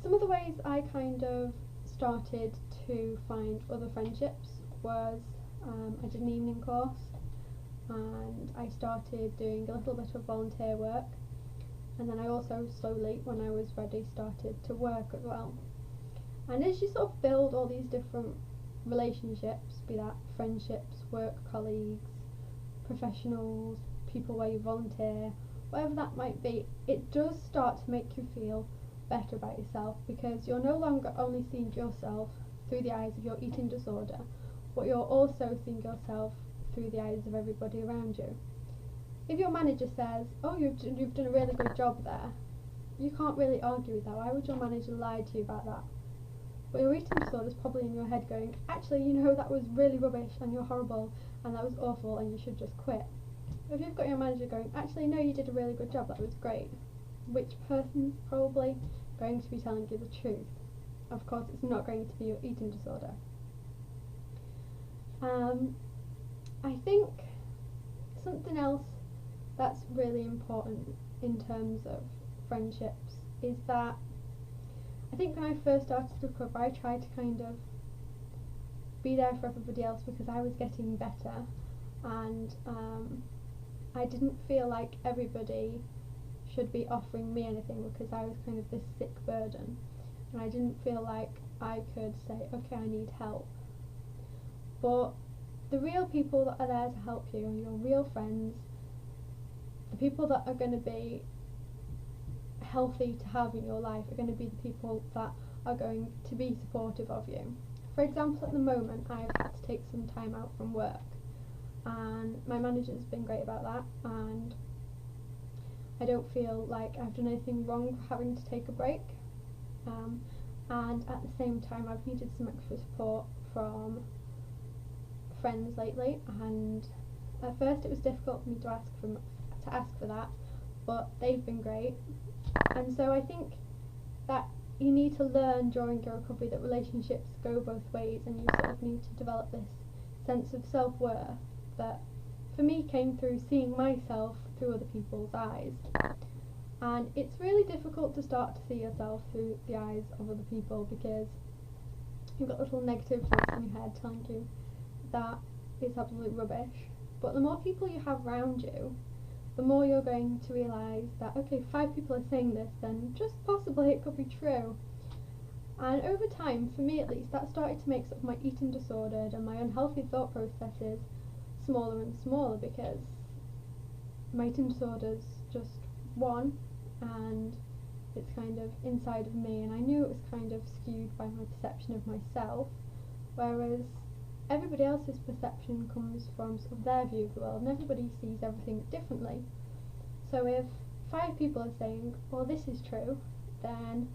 Some of the ways I kind of started to find other friendships was I did an evening course and I started doing a little bit of volunteer work, and then I also slowly, when I was ready, started to work as well. And as you sort of build all these different relationships, be that friendships, work colleagues, professionals, people where you volunteer, whatever that might be, it does start to make you feel better about yourself, because you're no longer only seeing yourself through the eyes of your eating disorder, but you're also seeing yourself through the eyes of everybody around you. If your manager says, oh, you've done a really good job there, you can't really argue with that. Why would your manager lie to you about that? But your eating disorder is probably in your head going, actually, you know, that was really rubbish and you're horrible and that was awful and you should just quit. If you've got your manager going, actually, no, you did a really good job, that was great, which person's probably going to be telling you the truth? Of course, it's not going to be your eating disorder. I think something else that's really important in terms of friendships is that I think when I first started to recover, I tried to kind of be there for everybody else because I was getting better, and I didn't feel like everybody should be offering me anything because I was kind of this sick burden, and I didn't feel like I could say, okay, I need help. But the real people that are there to help you, your real friends, the people that are going to be healthy to have in your life, are going to be the people that are going to be supportive of you. For example, at the moment I've had to take some time out from work, and my manager's been great about that, and I don't feel like I've done anything wrong for having to take a break, and at the same time I've needed some extra support from friends lately, and at first it was difficult for me to ask for that, but they've been great. And so I think that you need to learn during your recovery that relationships go both ways, and you sort of need to develop this sense of self-worth that for me came through seeing myself through other people's eyes. And it's really difficult to start to see yourself through the eyes of other people because you've got a little negative voice in your head telling you that it's absolute rubbish. But the more people you have around you, the more you're going to realise that, okay, 5 people are saying this, then just possibly it could be true. And over time, for me at least, that started to make sort of my eating disorder and my unhealthy thought processes smaller and smaller, because my eating disorder's just one, and it's kind of inside of me, and I knew it was kind of skewed by my perception of myself, whereas everybody else's perception comes from sort of their view of the world, and everybody sees everything differently. So if 5 people are saying, well, this is true, then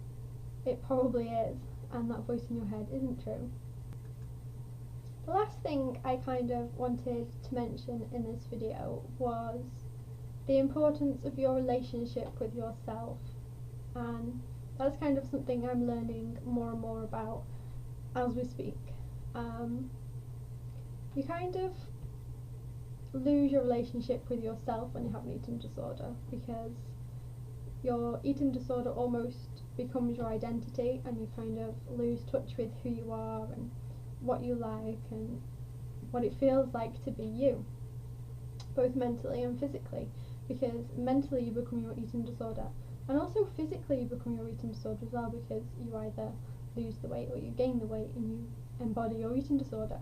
it probably is, and that voice in your head isn't true. The last thing I kind of wanted to mention in this video was the importance of your relationship with yourself, and that's kind of something I'm learning more and more about as we speak. You kind of lose your relationship with yourself when you have an eating disorder, because your eating disorder almost becomes your identity, and you kind of lose touch with who you are and what you like and what it feels like to be you, both mentally and physically, because mentally you become your eating disorder, and also physically you become your eating disorder as well, because you either lose the weight or you gain the weight and you embody your eating disorder.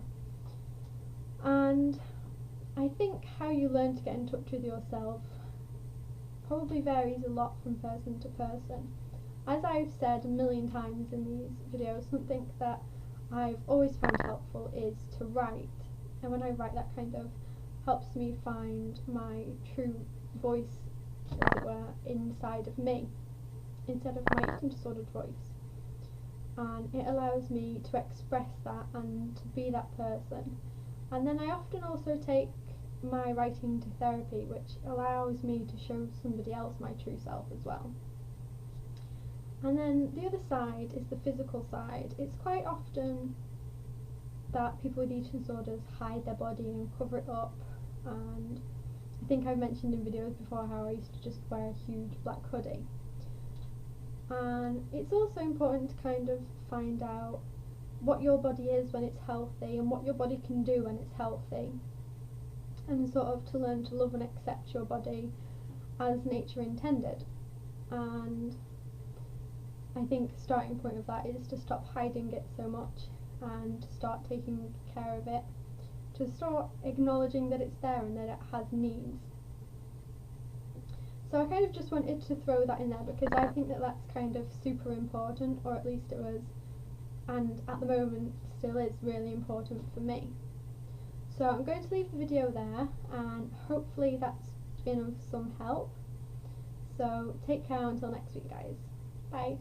And I think how you learn to get in touch with yourself probably varies a lot from person to person. As I've said a million times in these videos, something that I've always found helpful is to write, and when I write, that kind of helps me find my true voice, as it were, inside of me, instead of my eating disordered voice, and it allows me to express that and to be that person. And then I often also take my writing to therapy, which allows me to show somebody else my true self as well. And then the other side is the physical side. It's quite often that people with eating disorders hide their body and cover it up, and I think I've mentioned in videos before how I used to just wear a huge black hoodie. And it's also important to kind of find out what your body is when it's healthy and what your body can do when it's healthy, and sort of to learn to love and accept your body as nature intended. And I think the starting point of that is to stop hiding it so much and to start taking care of it, to start acknowledging that it's there and that it has needs. So I kind of just wanted to throw that in there because I think that that's kind of super important, or at least it was, and at the moment still is really important for me. So I'm going to leave the video there, and hopefully that's been of some help. So take care until next week, guys. Bye.